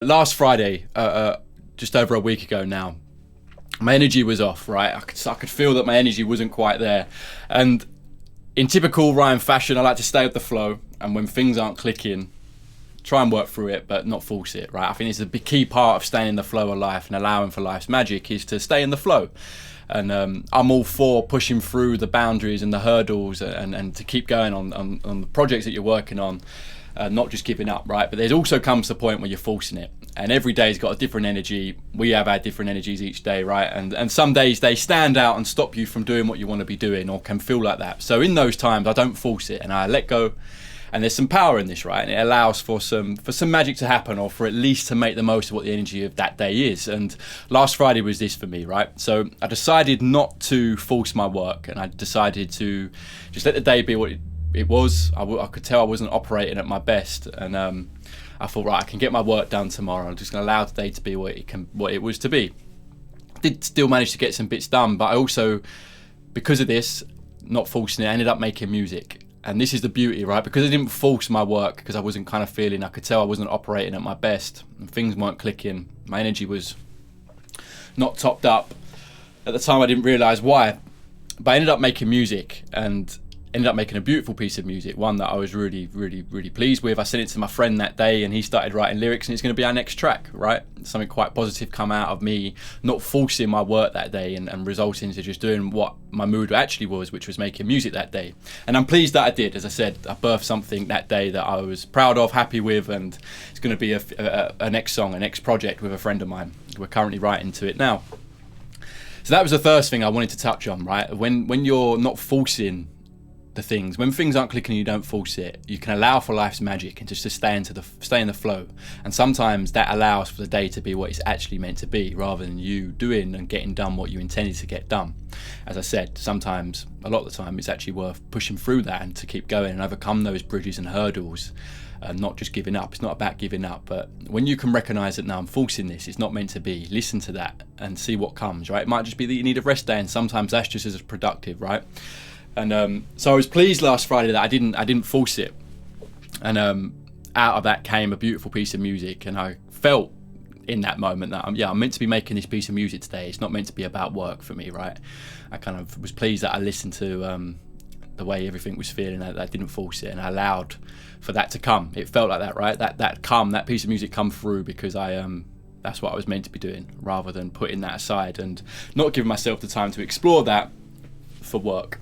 Last Friday, just over a week ago now, my energy was off, right? I could feel that my energy wasn't quite there. And in typical Ryan fashion, I like to stay with the flow. And when things aren't clicking, try and work through it, but not force it, right? I think it's a big key part of staying in the flow of life and allowing for life's magic is to stay in the flow. And I'm all for pushing through the boundaries and the hurdles and to keep going on the projects that you're working on. Not just giving up, right? But there's also comes the point where you're forcing it, and every day's got a different energy. We have our different energies each day, right? And some days they stand out and stop you from doing what you want to be doing, or can feel like that. So in those times, I don't force it and I let go. And there's some power in this, right? And it allows for some magic to happen, or for at least to make the most of what the energy of that day is. And last Friday was this for me, right? So I decided not to force my work, and I decided to just let the day be what it was. I could tell I wasn't operating at my best, and I thought, right, I can get my work done tomorrow. I'm just going to allow today to be what it was to be. I did still manage to get some bits done, but I also, because of this, not forcing it, I ended up making music. And this is the beauty, right? Because I didn't force my work, because I wasn't kind of feeling, I could tell I wasn't operating at my best, and things weren't clicking. My energy was not topped up. At the time, I didn't realise why, but I ended up making music, and ended up making a beautiful piece of music, one that I was really pleased with. I sent it to my friend that day, and he started writing lyrics, and it's going to be our next track, right? Something quite positive come out of me not forcing my work that day, and resulting to just doing what my mood actually was, which was making music that day. And I'm pleased that I did. As I said, I birthed something that day that I was proud of, happy with, and it's going to be a next song, a next project with a friend of mine. We're currently writing to it now. So that was the first thing I wanted to touch on, right? When you're not forcing the things, when things aren't clicking and you don't force it, you can allow for life's magic and just to stay in the flow. And sometimes that allows for the day to be what it's actually meant to be, rather than you doing and getting done what you intended to get done. As I said, sometimes, a lot of the time, it's actually worth pushing through that and to keep going and overcome those bridges and hurdles, and not just giving up. It's not about giving up, but when you can recognize that, now I'm forcing this, it's not meant to be, listen to that and see what comes, right? It might just be that you need a rest day, and sometimes that's just as productive, right? And so I was pleased last Friday that I didn't force it, and out of that came a beautiful piece of music. And I felt in that moment that I'm meant to be making this piece of music today. It's not meant to be about work for me, right? I kind of was pleased that I listened to the way everything was feeling, that I didn't force it, and I allowed for that to come. It felt like that, right? That piece of music come through because that's what I was meant to be doing, rather than putting that aside and not giving myself the time to explore that for work.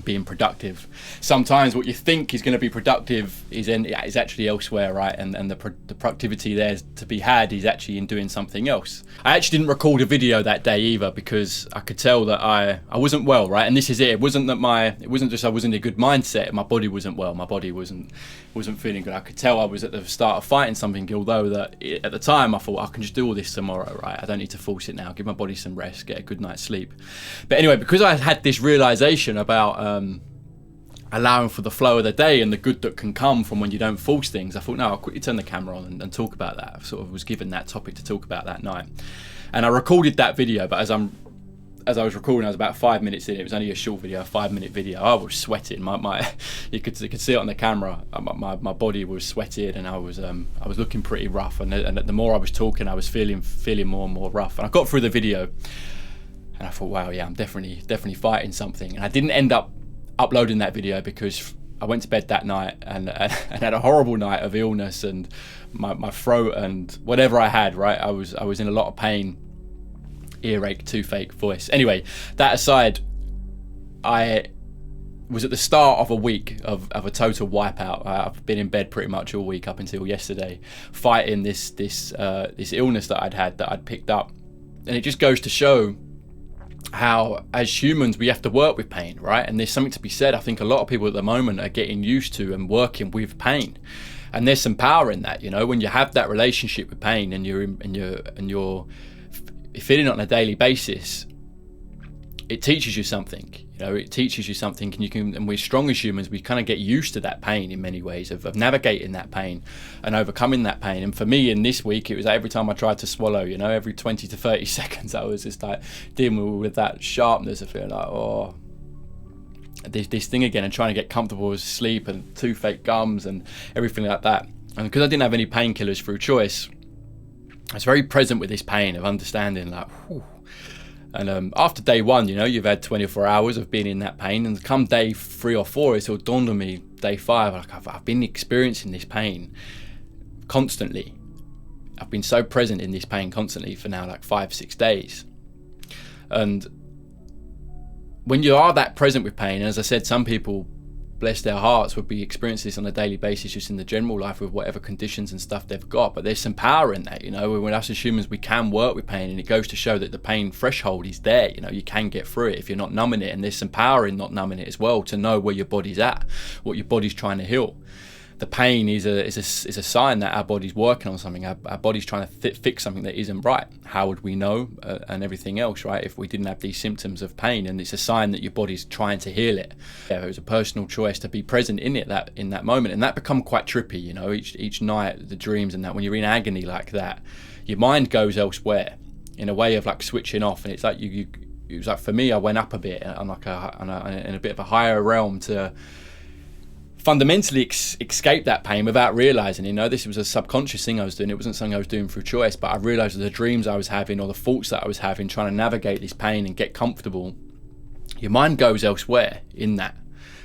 Being productive. Sometimes what you think is going to be productive is actually elsewhere, right? And the productivity there to be had is actually in doing something else. I actually didn't record a video that day either, because I could tell that I wasn't well, right? And this is it. It wasn't just I wasn't in a good mindset. My body wasn't well. My body wasn't feeling good. I could tell I was at the start of fighting something, although at the time I thought I can just do all this tomorrow, right? I don't need to force it now. Give my body some rest, get a good night's sleep. But anyway, because I had this realization about allowing for the flow of the day and the good that can come from when you don't force things, I thought, no, I'll quickly turn the camera on and talk about that. I sort of was given that topic to talk about that night, and I recorded that video. But as I was recording, I was about 5 minutes in. It was only a short video, a 5-minute video. I was sweating. You could see it on the camera. My body was sweated, and I was looking pretty rough. And the more I was talking, I was feeling more and more rough. And I got through the video, and I thought, wow, yeah, I'm definitely fighting something. And I didn't end up uploading that video because I went to bed that night and had a horrible night of illness, and my throat and whatever I had, right? I was in a lot of pain, earache, toothache, voice. Anyway, that aside, I was at the start of a week of a total wipeout. I've been in bed pretty much all week up until yesterday, fighting this illness that I'd picked up. And it just goes to show how, as humans, we have to work with pain, right? And there's something to be said. I think a lot of people at the moment are getting used to and working with pain, and there's some power in that. You know, when you have that relationship with pain and you're feeling it on a daily basis, it teaches you something. You know, it teaches you something, and we're strong as humans. We kind of get used to that pain in many ways, of navigating that pain and overcoming that pain. And for me, in this week, it was every time I tried to swallow, you know, every 20 to 30 seconds, I was just like dealing with that sharpness of feeling like, oh, this thing again, and trying to get comfortable with sleep and toothache, gums and everything like that. And because I didn't have any painkillers through choice, I was very present with this pain of understanding, like, whew. And after day one, you know, you've had 24 hours of being in that pain, and come day 3 or 4, it sort of dawned on me, day 5, like I've been experiencing this pain constantly. I've been so present in this pain constantly for now like 5-6 days. And when you are that present with pain, and as I said, some people, bless their hearts, would be experiencing this on a daily basis just in the general life with whatever conditions and stuff they've got, but there's some power in that, you know. When us as humans, we can work with pain, and it goes to show that the pain threshold is there, you know. You can get through it if you're not numbing it, and there's some power in not numbing it as well, to know where your body's at, what your body's trying to heal. The pain is a sign that our body's working on something. Our body's trying to fix something that isn't right. How would we know? And everything else, right? If we didn't have these symptoms of pain, and it's a sign that your body's trying to heal it. Yeah, it was a personal choice to be present in it, in that moment, and that become quite trippy, you know. Each night, the dreams and that, when you're in agony like that, your mind goes elsewhere in a way of like switching off, and it's like it was like, for me, I went up a bit on like in a bit of a higher realm to fundamentally escape that pain without realizing, you know. This was a subconscious thing I was doing. It wasn't something I was doing through choice, but I realized that the dreams I was having, or the thoughts that I was having, trying to navigate this pain and get comfortable, your mind goes elsewhere in that.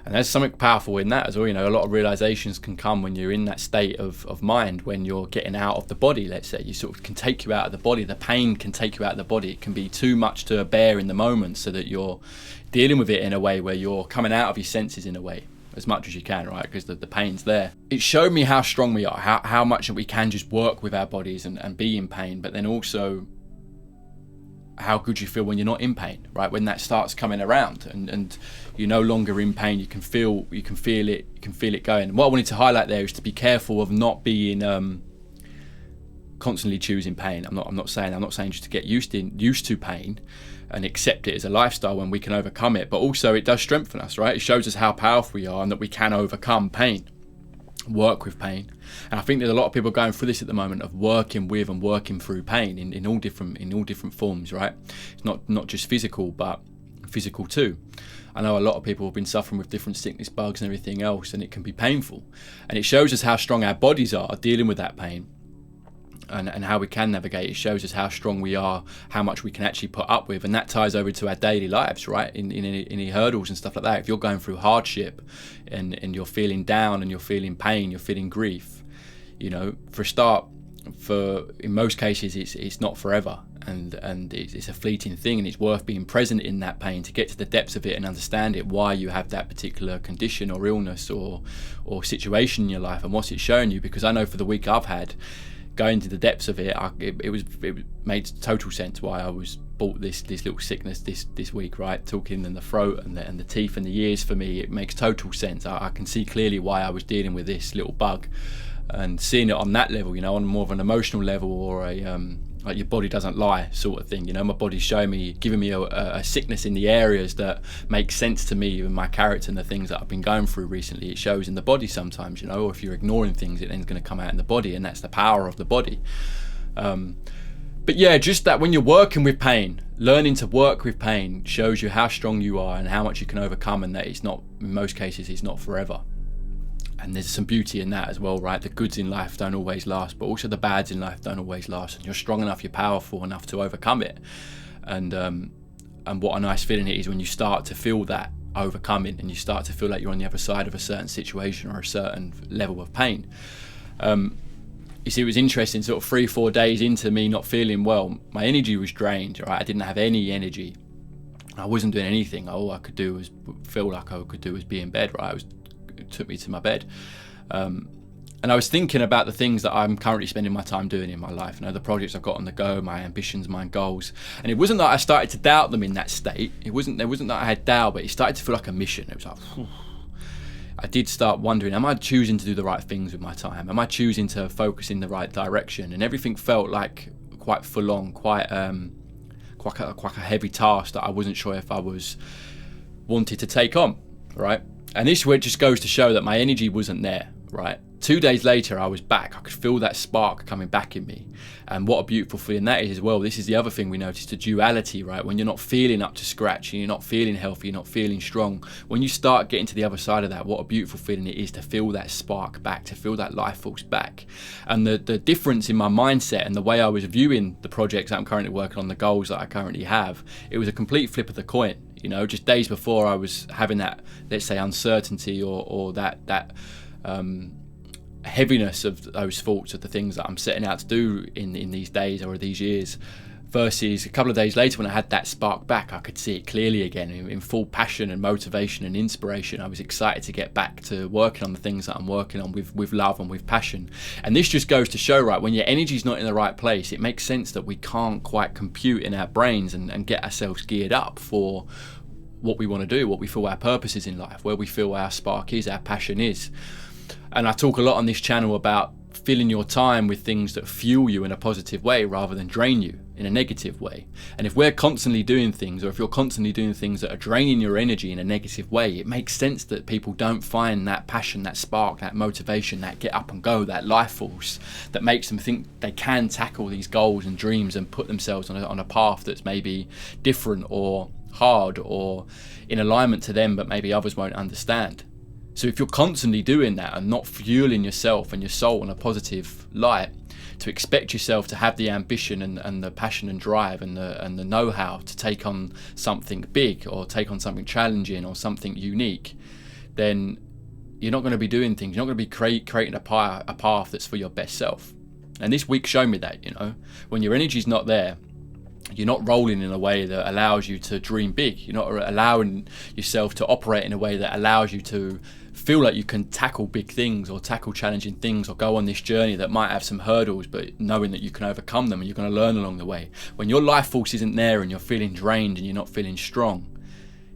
And there's something powerful in that as well, you know. A lot of realizations can come when you're in that state of mind, when you're getting out of the body, let's say. You sort of can take you out of the body. The pain can take you out of the body. It can be too much to bear in the moment, so that you're dealing with it in a way where you're coming out of your senses in a way, as much as you can, right? Because the pain's there. It showed me how strong we are, how much we can just work with our bodies and be in pain, but then also how good you feel when you're not in pain, right? When that starts coming around and you're no longer in pain, you can feel it going. And what I wanted to highlight there is to be careful of not being constantly choosing pain. I'm not saying just to get used to pain and accept it as a lifestyle when we can overcome it, but also it does strengthen us, right? It shows us how powerful we are and that we can overcome pain, work with pain. And I think there's a lot of people going through this at the moment, of working with and working through pain in all different forms, right? It's not just physical, but physical too. I know a lot of people have been suffering with different sickness bugs and everything else, and it can be painful. And it shows us how strong our bodies are dealing with that pain. And how we can navigate. It shows us how strong we are, how much we can actually put up with, and that ties over to our daily lives, right? In any hurdles and stuff like that. If you're going through hardship and you're feeling down and you're feeling pain, you're feeling grief, you know, for a start, in most cases it's not forever, and it's a fleeting thing, and it's worth being present in that pain to get to the depths of it and understand it, why you have that particular condition or illness or situation in your life, and what's it showing you. Because I know for the week I've had, going to the depths of it, it made total sense why I was bought this little sickness this week, right? Talking in the throat and the teeth and the ears, for me, it makes total sense. I can see clearly why I was dealing with this little bug, and seeing it on that level, you know, on more of an emotional level, or a like your body doesn't lie sort of thing, you know. My body's showing me, giving me a sickness in the areas that make sense to me and my character and the things that I've been going through recently. It shows in the body sometimes, you know, or if you're ignoring things, it then's going to come out in the body, and that's the power of the body. But yeah, just that when you're working with pain, learning to work with pain shows you how strong you are and how much you can overcome, and that it's not, in most cases, it's not forever. And there's some beauty in that as well, right? The goods in life don't always last, but also the bads in life don't always last. And you're strong enough, you're powerful enough to overcome it. And what a nice feeling it is when you start to feel that overcoming, and you start to feel like you're on the other side of a certain situation or a certain level of pain. You see, it was interesting, sort of 3-4 days into me not feeling well, my energy was drained, right? I didn't have any energy. I wasn't doing anything. All I could do was feel like I could do was be in bed, right? It took me to my bed. And I was thinking about the things that I'm currently spending my time doing in my life, you know, the projects I've got on the go, my ambitions, my goals. And it wasn't that I started to doubt them in that state. There wasn't that I had doubt, but it started to feel like a mission. It was like, whew. I did start wondering, am I choosing to do the right things with my time? Am I choosing to focus in the right direction? And everything felt like quite full on, quite a heavy task that I wasn't sure if I was wanted to take on, right? And this just goes to show that my energy wasn't there, right, 2 days later, I was back. I could feel that spark coming back in me. And what a beautiful feeling that is as well. This is the other thing we noticed, the duality, right? When you're not feeling up to scratch, and you're not feeling healthy, you're not feeling strong. When you start getting to the other side of that, what a beautiful feeling it is to feel that spark back, to feel that life force back. And the difference in my mindset and the way I was viewing the projects that I'm currently working on, the goals that I currently have, it was a complete flip of the coin. You know, just days before I was having that, let's say, uncertainty or that heaviness of those thoughts of the things that I'm setting out to do in these days or these years, versus a couple of days later when I had that spark back, I could see it clearly again in full passion and motivation and inspiration. I was excited to get back to working on the things that I'm working on with love and with passion. And this just goes to show, right, when your energy's not in the right place, it makes sense that we can't quite compute in our brains and get ourselves geared up for what we want to do, what we feel our purpose is in life, where we feel our spark is, our passion is. And I talk a lot on this channel about filling your time with things that fuel you in a positive way rather than drain you in a negative way. And if we're constantly doing things, or if you're constantly doing things that are draining your energy in a negative way, it makes sense that people don't find that passion, that spark, that motivation, that get up and go, that life force that makes them think they can tackle these goals and dreams and put themselves on a path that's maybe different or hard or in alignment to them, but maybe others won't understand. So if you're constantly doing that and not fueling yourself and your soul in a positive light, to expect yourself to have the ambition and the passion and drive and the know-how to take on something big or take on something challenging or something unique, then you're not going to be doing things. You're not going to be creating a path that's for your best self. And this week showed me that, you know, when your energy's not there, you're not rolling in a way that allows you to dream big. You're not allowing yourself to operate in a way that allows you to feel like you can tackle big things or tackle challenging things or go on this journey that might have some hurdles, but knowing that you can overcome them and you're going to learn along the way. When your life force isn't there and you're feeling drained and you're not feeling strong,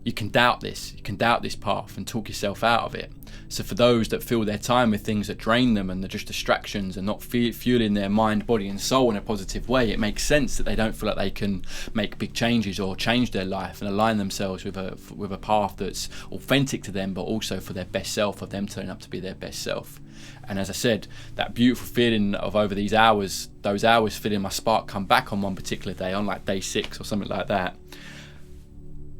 you can doubt this. You can doubt this path and talk yourself out of it. So for those that fill their time with things that drain them and they're just distractions and not fueling their mind, body and soul in a positive way, it makes sense that they don't feel like they can make big changes or change their life and align themselves with a path that's authentic to them, but also for their best self, of them turning up to be their best self. And as I said, that beautiful feeling of over these hours, those hours feeling my spark come back on one particular day, on like day 6 or something like that,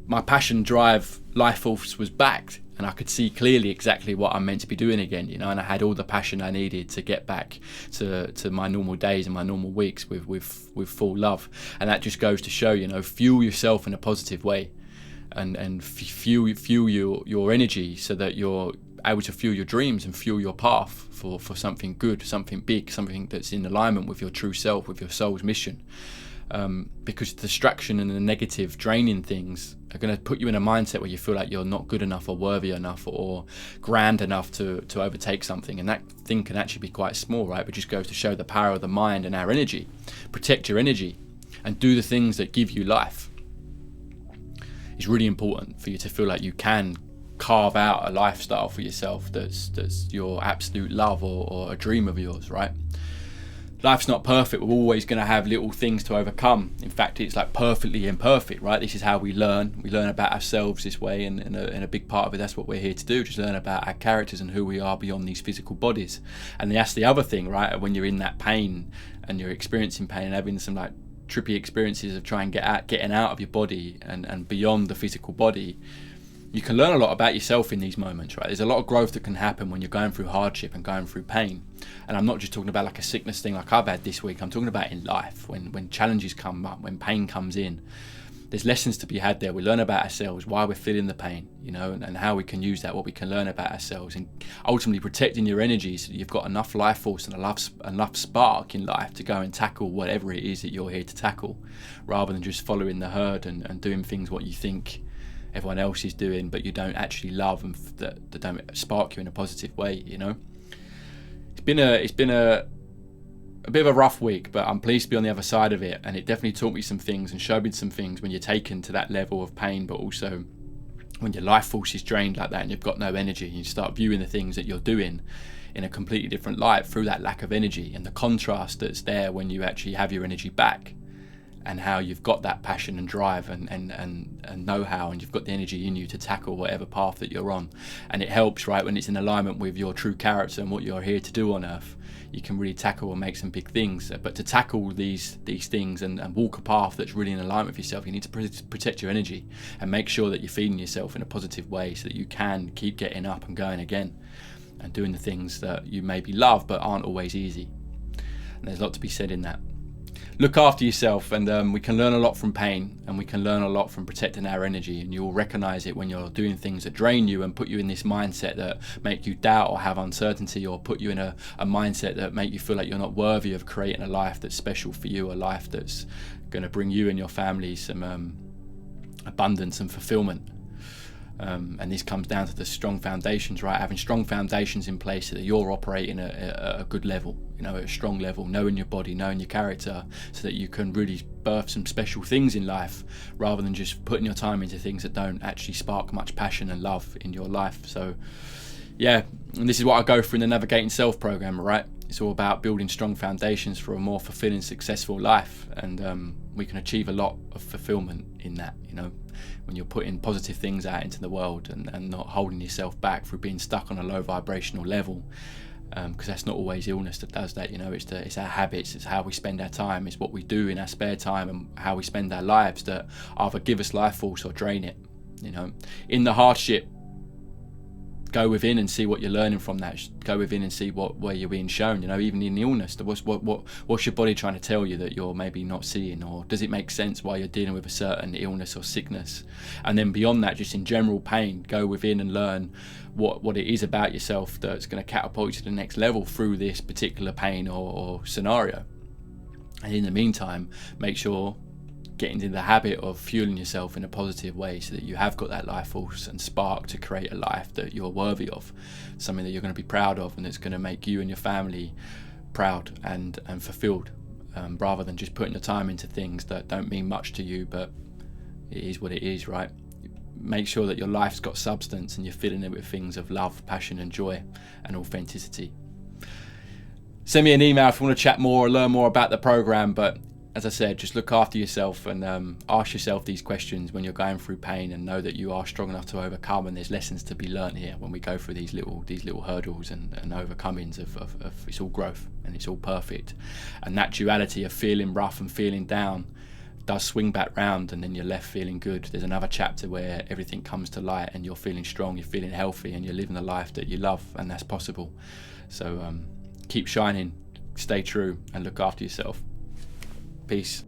my passion, drive, life force was back, and I could see clearly exactly what I'm meant to be doing again, you know, and I had all the passion I needed to get back to my normal days and my normal weeks with full love. And that just goes to show, you know, fuel yourself in a positive way and fuel your energy so that you're able to fuel your dreams and fuel your path for something good, something big, something that's in alignment with your true self, with your soul's mission. Because the distraction and the negative draining things are going to put you in a mindset where you feel like you're not good enough or worthy enough or grand enough to overtake something, and that thing can actually be quite small, right? But just goes to show the power of the mind and our energy. Protect your energy and do the things that give you life. It's really important for you to feel like you can carve out a lifestyle for yourself that's your absolute love or a dream of yours, right? Life's not perfect. We're always going to have little things to overcome. In fact, it's like perfectly imperfect, right? This is how we learn. We learn about ourselves this way, and in a big part of it, that's what we're here to do, just learn about our characters and who we are beyond these physical bodies. And that's the other thing, right? When you're in that pain and you're experiencing pain and having some like trippy experiences of getting out of your body and beyond the physical body, you can learn a lot about yourself in these moments, right? There's a lot of growth that can happen when you're going through hardship and going through pain. And I'm not just talking about like a sickness thing like I've had this week. I'm talking about in life, when challenges come up, when pain comes in. There's lessons to be had there. We learn about ourselves, why we're feeling the pain, you know, and how we can use that, what we can learn about ourselves, and ultimately protecting your energy so that you've got enough life force and enough spark in life to go and tackle whatever it is that you're here to tackle, rather than just following the herd and doing things what you think everyone else is doing, but you don't actually love and that don't spark you in a positive way, you know. It's been a bit of a rough week, but I'm pleased to be on the other side of it, and it definitely taught me some things and showed me some things when you're taken to that level of pain, but also when your life force is drained like that and you've got no energy, and you start viewing the things that you're doing in a completely different light through that lack of energy and the contrast that's there when you actually have your energy back. and how you've got that passion and drive and know-how, and you've got the energy in you to tackle whatever path that you're on. And it helps, right, when it's in alignment with your true character and what you're here to do on earth. You can really tackle and make some big things. But to tackle these things and walk a path that's really in alignment with yourself, you need to protect your energy and make sure that you're feeding yourself in a positive way so that you can keep getting up and going again and doing the things that you maybe love but aren't always easy. And there's a lot to be said in that. Look after yourself, and we can learn a lot from pain, and we can learn a lot from protecting our energy, and you'll recognize it when you're doing things that drain you and put you in this mindset that make you doubt or have uncertainty, or put you in a mindset that make you feel like you're not worthy of creating a life that's special for you, a life that's going to bring you and your family some abundance and fulfillment. And this comes down to the strong foundations, right? Having strong foundations in place so that you're operating at a good level, at a strong level, knowing your body, knowing your character, so that you can really birth some special things in life rather than just putting your time into things that don't actually spark much passion and love in your life. So yeah, and this is what I go through in the Navigating Self program, right? It's all about building strong foundations for a more fulfilling, successful life, and we can achieve a lot of fulfillment in that, when you're putting positive things out into the world and not holding yourself back through being stuck on a low vibrational level, because that's not always illness that does that. It's our habits, it's how we spend our time, it's what we do in our spare time and how we spend our lives that either give us life force or drain it. In the hardship, go within and see what you're learning from that. Go within and see where you're being shown. Even in the illness, what's your body trying to tell you that you're maybe not seeing, or does it make sense why you're dealing with a certain illness or sickness? And then beyond that, just in general pain, go within and learn what it is about yourself that's going to catapult you to the next level through this particular pain or scenario. And in the meantime, make sure getting into the habit of fueling yourself in a positive way so that you have got that life force and spark to create a life that you're worthy of, something that you're going to be proud of and that's going to make you and your family proud and fulfilled, rather than just putting your time into things that don't mean much to you, but it is what it is, right? Make sure that your life's got substance and you're filling it with things of love, passion and joy and authenticity. Send me an email if you want to chat more or learn more about the program, but as I said, just look after yourself and ask yourself these questions when you're going through pain, and know that you are strong enough to overcome, and there's lessons to be learnt here when we go through these little hurdles and overcomings of it's all growth and it's all perfect. And that duality of feeling rough and feeling down does swing back round, and then you're left feeling good. There's another chapter where everything comes to light and you're feeling strong, you're feeling healthy, and you're living the life that you love, and that's possible. So keep shining, stay true, and look after yourself. Peace.